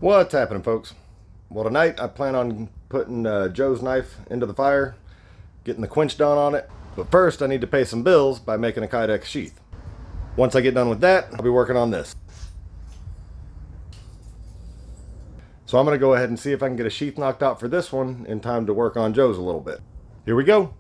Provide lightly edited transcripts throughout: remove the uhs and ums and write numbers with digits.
What's happening, folks? Well, tonight I plan on putting Joe's knife into the fire, getting the quench done on it. But first I need to pay some bills by making a Kydex sheath. Once I get done with that, I'll be working on this. So I'm going to go ahead and see if I can get a sheath knocked out for this one in time to work on Joe's a little bit. Here we go.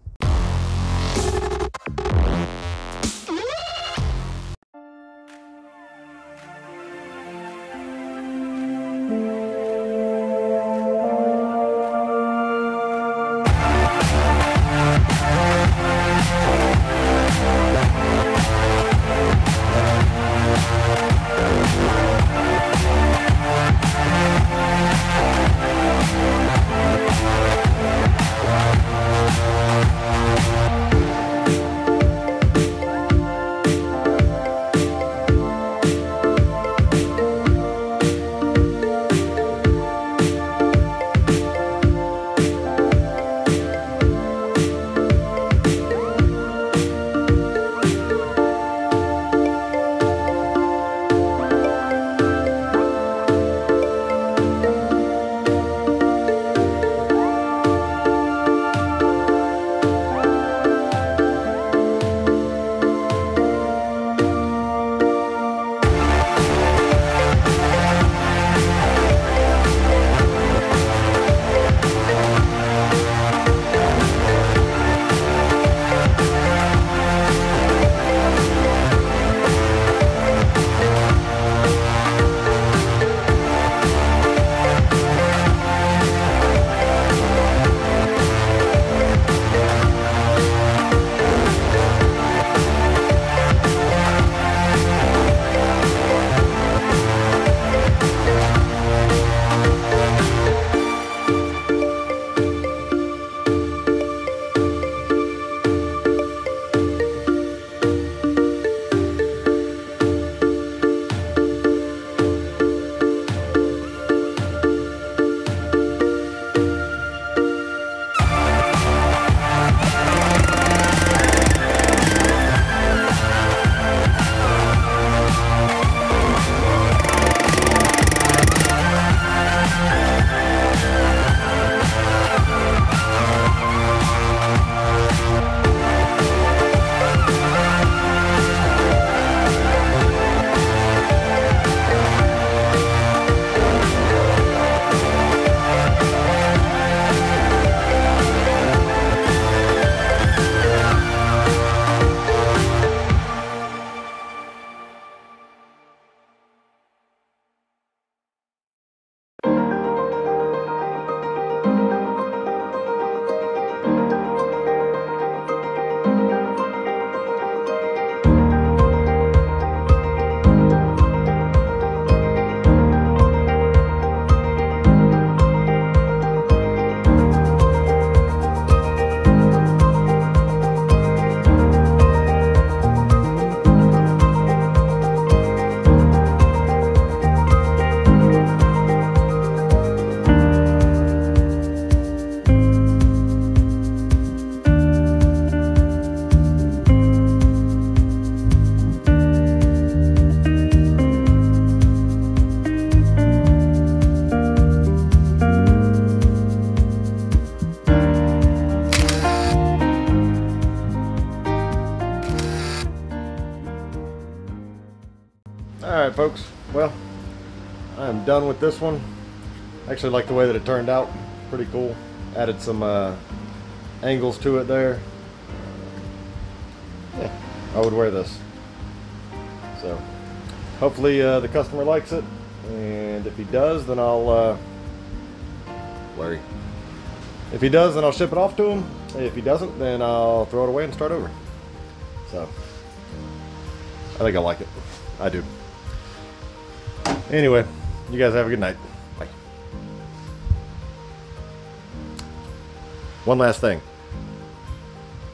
Alright folks, well, I'm done with this one. I actually like the way that it turned out. Pretty cool. Added some angles to it there. Yeah, I would wear this. So, hopefully the customer likes it. And if he does, then I'll... Larry. If he does, then I'll ship it off to him. If he doesn't, then I'll throw it away and start over. So, I think I like it. I do. Anyway, you guys have a good night. Bye. One last thing.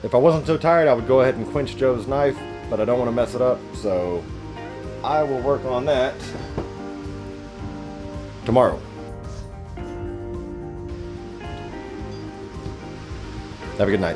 If I wasn't so tired, I would go ahead and quench Joe's knife, but I don't want to mess it up, so I will work on that tomorrow. Have a good night.